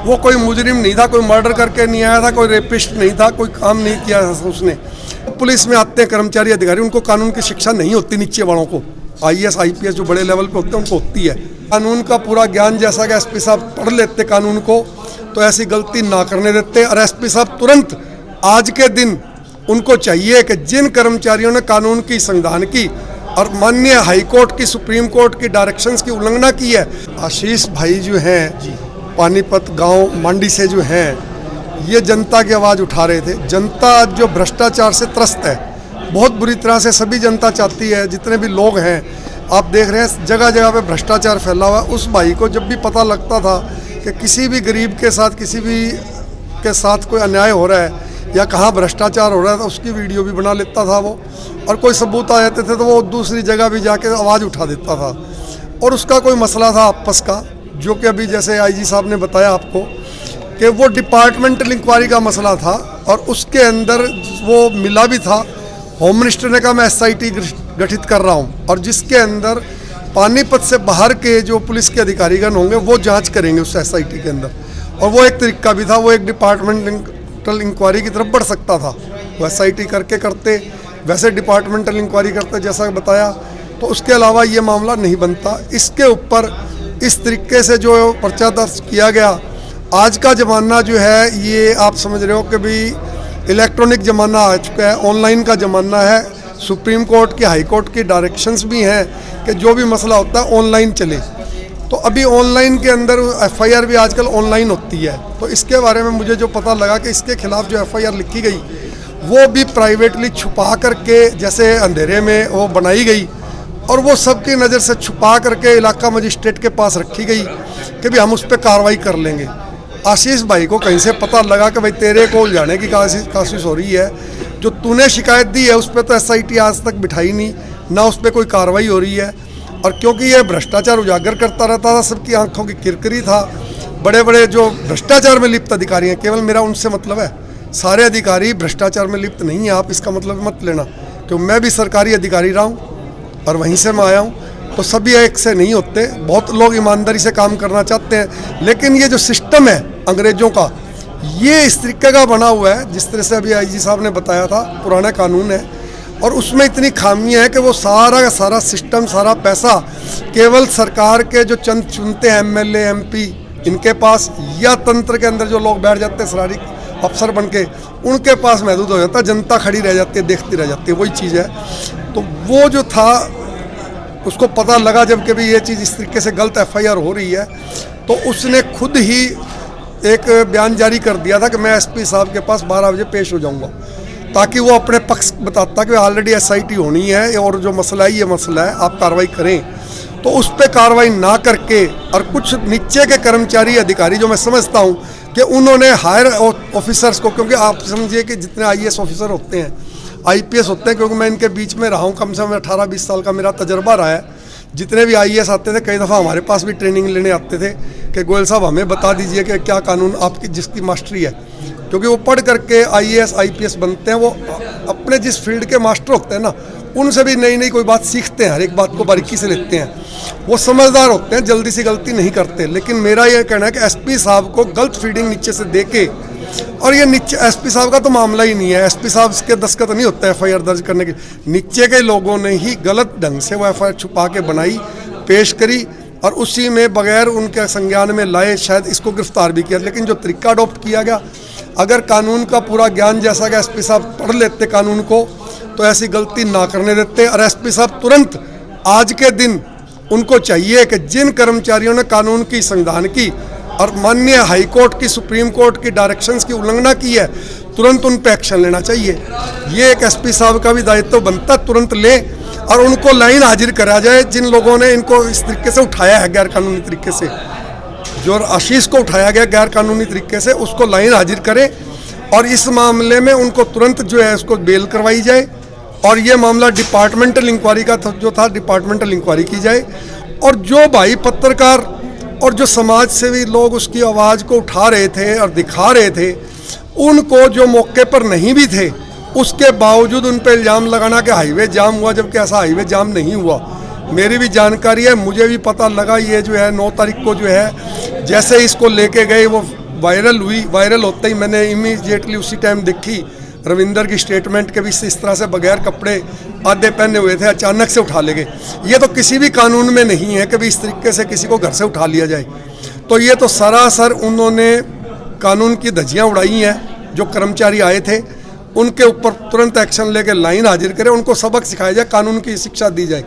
वो कोई मुजरिम नहीं था, कोई मर्डर करके नहीं आया था, कोई रेपिस्ट नहीं था, कोई काम नहीं किया था उसने। पुलिस में आते हैं कर्मचारी अधिकारी, उनको कानून की शिक्षा नहीं होती, नीचे वालों को आईएएस आईपीएस जो बड़े लेवल पे होते हैं उनको होती है कानून का पूरा ज्ञान। जैसा कि एसपी साहब पढ़ लेते कानून को तो ऐसी गलती ना करने देते। और एसपी साहब तुरंत आज के दिन उनको चाहिए कि जिन कर्मचारियों ने कानून की, संविधान की और माननीय हाईकोर्ट की, सुप्रीम कोर्ट की डायरेक्शंस की उल्लंघना की है, आशीष भाई जो हैं पानीपत गांव मांडी से जो हैं, ये जनता की आवाज़ उठा रहे थे। जनता जो भ्रष्टाचार से त्रस्त है, बहुत बुरी तरह से सभी जनता चाहती है, जितने भी लोग हैं आप देख रहे हैं जगह जगह पे भ्रष्टाचार फैला हुआ है। उस भाई को जब भी पता लगता था कि किसी भी गरीब के साथ, किसी भी के साथ कोई अन्याय हो रहा है या कहाँ भ्रष्टाचार हो रहा है, तो उसकी वीडियो भी बना लेता था वो, और कोई सबूत आ जाते थे तो वो दूसरी जगह भी जाके आवाज़ उठा देता था। और उसका कोई मसला था आपस का, जो कि अभी जैसे आईजी साहब ने बताया आपको कि वो डिपार्टमेंटल इंक्वायरी का मसला था, और उसके अंदर वो मिला भी था। होम मिनिस्टर ने कहा मैं एसआईटी गठित कर रहा हूँ, और जिसके अंदर पानीपत से बाहर के जो पुलिस के अधिकारीगण होंगे वो जांच करेंगे उस एसआईटी के अंदर। और वो एक तरीका भी था, वो एक डिपार्टमेंटल इंक्वायरी की तरफ बढ़ सकता था। वो एसआईटी करके करते, वैसे डिपार्टमेंटल इंक्वायरी करते जैसा बताया, तो उसके अलावा ये मामला नहीं बनता। इसके ऊपर इस तरीके से जो पर्चा दर्ज किया गया, आज का ज़माना जो है ये आप समझ रहे हो कि भी इलेक्ट्रॉनिक ज़माना आ चुका है, ऑनलाइन का ज़माना है। सुप्रीम कोर्ट की, हाई कोर्ट की डायरेक्शंस भी हैं कि जो भी मसला होता है ऑनलाइन चले। तो अभी ऑनलाइन के अंदर एफआईआर भी आजकल ऑनलाइन होती है। तो इसके बारे में मुझे जो पता लगा कि इसके खिलाफ जो एफआईआर लिखी गई वो भी प्राइवेटली छुपा करके, जैसे अंधेरे में वो बनाई गई, और वो सबकी नज़र से छुपा करके इलाका मजिस्ट्रेट के पास रखी गई कि भी हम उस पर कार्रवाई कर लेंगे। आशीष भाई को कहीं से पता लगा कि भाई तेरे को उलझाने की कोशिश हो रही है, जो तूने शिकायत दी है उस पर तो एसआईटी आज तक बिठाई नहीं, ना उस पर कोई कार्रवाई हो रही है। और क्योंकि ये भ्रष्टाचार उजागर करता रहता था, सबकी आंखों की किरकिरी था। बड़े बड़े जो भ्रष्टाचार में लिप्त अधिकारी हैं, केवल मेरा उनसे मतलब है, सारे अधिकारी भ्रष्टाचार में लिप्त नहीं है, आप इसका मतलब मत लेना, क्योंकि मैं भी सरकारी अधिकारी रहा हूँ और वहीं से मैं आया हूँ। तो सभी एक से नहीं होते, बहुत लोग ईमानदारी से काम करना चाहते हैं, लेकिन ये जो सिस्टम है अंग्रेजों का, ये इस तरीके का बना हुआ है, जिस तरह से अभी आईजी साहब ने बताया था, पुराना कानून है और उसमें इतनी खामियां हैं कि वो सारा का सारा सिस्टम, सारा पैसा केवल सरकार के जो चंद चुनते हैं एमएलए एमपी इनके पास, या तंत्र के अंदर जो लोग बैठ जाते हैं सरारी अफसर बन के, उनके पास महदूद हो जाता है। जनता खड़ी रह जाती है, देखती रह जाती है, वही चीज़ है। तो वो जो था उसको पता लगा जब कि भी ये चीज़ इस तरीके से गलत एफआईआर हो रही है, तो उसने खुद ही एक बयान जारी कर दिया था कि मैं एसपी साहब के पास 12 बजे पेश हो जाऊंगा, ताकि वो अपने पक्ष बताता कि ऑलरेडी एसआईटी होनी है और जो मसला है ये मसला है, आप कार्रवाई करें। तो उस पर कार्रवाई ना करके, और कुछ नीचे के कर्मचारी अधिकारी जो मैं समझता हूँ कि उन्होंने हायर ऑफिसर्स को, क्योंकि आप समझिए कि जितने आईएएस ऑफिसर होते हैं, आईपीएस होते हैं, क्योंकि मैं इनके बीच में रहा हूँ, कम से कम 18-20 साल का मेरा तजर्बा रहा है। जितने भी आईएएस आते थे, कई दफ़ा हमारे पास भी ट्रेनिंग लेने आते थे कि गोयल साहब हमें बता दीजिए कि क्या कानून आपकी जिसकी मास्टरी है, क्योंकि वो पढ़ करके आईएएस आईपीएस बनते हैं। वो अपने जिस फील्ड के मास्टर होते हैं ना, उनसे भी नई नई कोई बात सीखते हैं, हर एक बात को बारीकी से लेते हैं। वो समझदार होते हैं, जल्दी से गलती नहीं करते। लेकिन मेरा ये कहना है कि एसपी साहब को गलत फीडिंग नीचे से दे के, और ये नीचे एसपी साहब का तो मामला ही नहीं है, एसपी साहब के दस्तखत नहीं होता है एफआईआर दर्ज करने के, नीचे के लोगों ने ही गलत ढंग से वो एफआईआर छुपा के बनाई, पेश करी, और उसी में बगैर उनके संज्ञान में लाए शायद इसको गिरफ्तार भी किया। लेकिन जो तरीका अडॉप्ट किया गया, अगर कानून का पूरा ज्ञान जैसा कि एसपी साहब पढ़ लेते कानून को, तो ऐसी गलती ना करने देते। और एसपी साहब तुरंत आज के दिन उनको चाहिए कि जिन कर्मचारियों ने कानून की, संविधान की और माननीय हाई कोर्ट की, सुप्रीम कोर्ट की डायरेक्शंस की उल्लंघना की है, तुरंत उन पर एक्शन लेना चाहिए। ये एक एसपी साहब का भी दायित्व बनता, तुरंत ले और उनको लाइन हाजिर करा जाए जिन लोगों ने इनको इस तरीके से उठाया है गैर कानूनी तरीके से। जो आशीष को उठाया गया गैर कानूनी तरीके से, उसको लाइन हाजिर करें और इस मामले में उनको तुरंत जो है उसको बेल करवाई जाए, और ये मामला डिपार्टमेंटल इंक्वायरी का जो था डिपार्टमेंटल इंक्वायरी की जाए। और जो भाई पत्रकार और जो समाज सेवी लोग उसकी आवाज़ को उठा रहे थे और दिखा रहे थे, उनको जो मौके पर नहीं भी थे, उसके बावजूद उन पर इल्ज़ाम लगाना कि हाईवे जाम हुआ, जबकि ऐसा हाईवे जाम नहीं हुआ। मेरी भी जानकारी है, मुझे भी पता लगा, ये जो है 9 तारीख को जो है जैसे इसको लेके गए वो वायरल होते ही मैंने इमीडिएटली उसी टाइम देखी रविंदर की स्टेटमेंट के भी इस तरह से बगैर कपड़े आधे पहने हुए थे, अचानक से उठा ले गए। ये तो किसी भी कानून में नहीं है कि भी इस तरीके से किसी को घर से उठा लिया जाए। तो ये तो सरासर उन्होंने कानून की धज्जियाँ उड़ाई हैं। जो कर्मचारी आए थे उनके ऊपर तुरंत एक्शन लेके लाइन हाजिर करें, उनको सबक सिखाया जाए, कानून की शिक्षा दी जाए।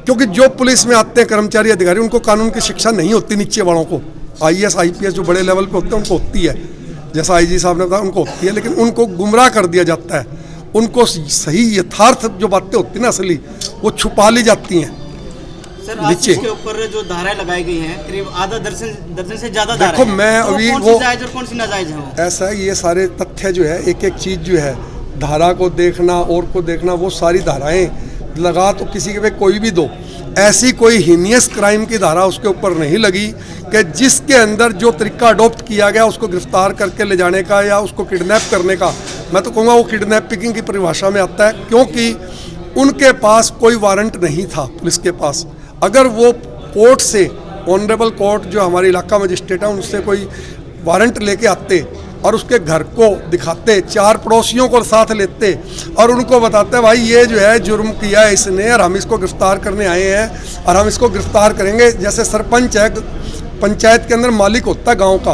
क्योंकि जो पुलिस में आते हैं कर्मचारी अधिकारी, उनको कानून की शिक्षा नहीं होती। नीचे वालों को IAS IPS जो बड़े लेवल पे होते हैं उनको होती है, जैसा IG साहब ने बताया उनको होती है, लेकिन उनको गुमराह कर दिया जाता है। उनको सही यथार्थ जो बातें होती हैं ना असली, वो छुपा ली जाती हैं। सर, आज इसके ऊपर जो धाराएं लगाई गई हैं करीब आधा दर्जन से ज्यादा धाराएं। देखो मैं तो अभी कौन सी जायज और कौन सी नाजायज है? ऐसा है, ये सारे तथ्य जो है, एक एक चीज़ जो है, धारा को देखना और को देखना, वो सारी धाराएं लगा तो किसी के पे कोई भी दो, ऐसी कोई हीनियस क्राइम की धारा उसके ऊपर नहीं लगी कि जिसके अंदर जो तरीका अडॉप्ट किया गया उसको गिरफ्तार करके ले जाने का या उसको किडनैप करने का, मैं तो कहूँगा वो किडनैपिंग की परिभाषा में आता है। क्योंकि उनके पास कोई वारंट नहीं था पुलिस के पास। अगर वो कोर्ट से, ऑनरेबल कोर्ट जो हमारे इलाका मजिस्ट्रेट है, उनसे कोई वारंट लेके आते और उसके घर को दिखाते, 4 पड़ोसियों को साथ लेते और उनको बताते भाई ये जो है जुर्म किया है इसने और हम इसको गिरफ्तार करने आए हैं और हम इसको गिरफ्तार करेंगे। जैसे सरपंच है, पंचायत के अंदर मालिक होता है गांव का,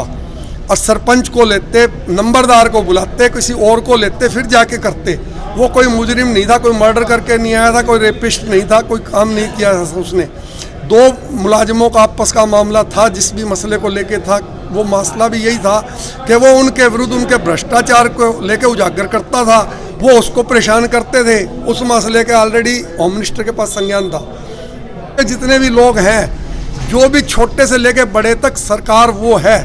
और सरपंच को लेते, नंबरदार को बुलाते, किसी और को लेते, फिर जाके करते। वो कोई मुजरिम नहीं था, कोई मर्डर करके नहीं आया था, कोई रेपिस्ट नहीं था, कोई काम नहीं किया था उसने। 2 मुलाजिमों का आपस का मामला था, जिस भी मसले को लेके था वो मसला भी यही था कि वो उनके विरुद्ध उनके भ्रष्टाचार को लेके उजागर करता था, वो उसको परेशान करते थे। उस मसले के ऑलरेडी होम मिनिस्टर के पास संज्ञान था। जितने भी लोग हैं, जो भी छोटे से लेके बड़े तक, सरकार वो है,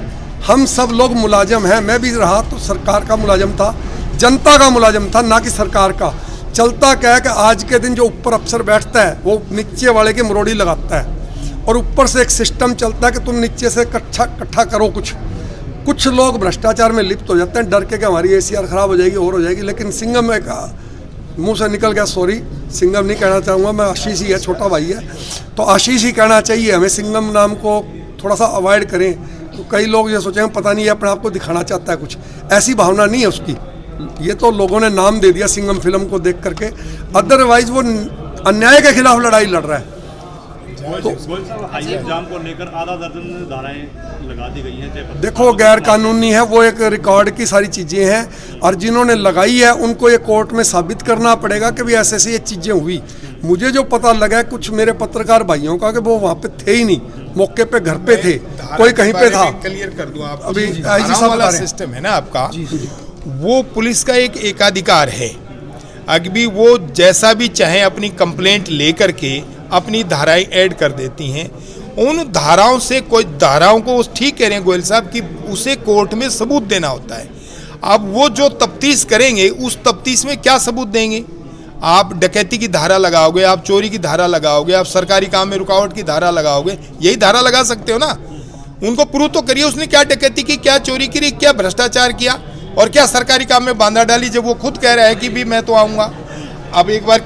हम सब लोग मुलाजिम हैं। मैं भी रहा तो सरकार का मुलाजिम था, जनता का मुलाजिम था, ना कि सरकार का। चलता क्या है कि आज के दिन जो ऊपर अफसर बैठता है वो नीचे वाले की मरोड़ी लगाता है, और ऊपर से एक सिस्टम चलता है कि तुम नीचे से इकट्ठा करो। कुछ लोग भ्रष्टाचार में लिप्त हो जाते हैं, डर के कि हमारी ACR खराब हो जाएगी और हो जाएगी। लेकिन सिंघम एक मुंह से निकल गया, सॉरी सिंघम नहीं कहना चाहूँगा मैं, आशीष ही है, छोटा भाई है, तो आशीष ही कहना चाहिए हमें। सिंघम नाम को थोड़ा सा अवॉइड करें। तो कई लोग ये सोचेंगे पता नहीं है अपने आप को दिखाना चाहता है कुछ, ऐसी भावना नहीं है उसकी। ये तो लोगों ने नाम दे दिया सिंघम फिल्म को देख करके, अदरवाइज वो अन्याय के खिलाफ लड़ाई लड़ रहा है। तो हाई एग्जाम को लेकर आधा दर्जन धाराएं लगा दी गई हैं। देखो गैर कानूनी है, वो एक रिकॉर्ड की सारी चीज़ें हैं, और जिन्होंने लगाई है उनको ये कोर्ट में साबित करना पड़ेगा कि भी ऐसे ऐसी ये चीज़ें हुई। मुझे जो पता लगा है कुछ मेरे पत्रकार भाइयों का कि वो वहाँ पे थे ही नहीं, मौके पे घर पे थे, कोई कहीं पे था। क्लियर कर दूं आप, अभी IG साहब वाला सिस्टम है ना आपका, वो पुलिस का एक एकाधिकार है। अभी वो जैसा भी चाहे अपनी कंप्लेंट लेकर के अपनी धाराएं ऐड कर देती हैं। उन धाराओं से, कोई धाराओं को ठीक कह रहे हैं गोयल साहब कि उसे कोर्ट में सबूत देना होता है। अब वो जो तफ्तीश करेंगे, उस तफ्तीश में क्या सबूत देंगे? आप डकैती की धारा लगाओगे, आप चोरी की धारा लगाओगे, आप सरकारी काम में रुकावट की धारा लगाओगे, यही धारा लगा सकते हो ना। उनको प्रूव तो करिए उसने क्या डकैती की, क्या चोरी की, क्या भ्रष्टाचार किया और क्या सरकारी काम में बांधा डाली, जब वो खुद कह रहा है कि भी मैं तो आऊँगा। अब एक बार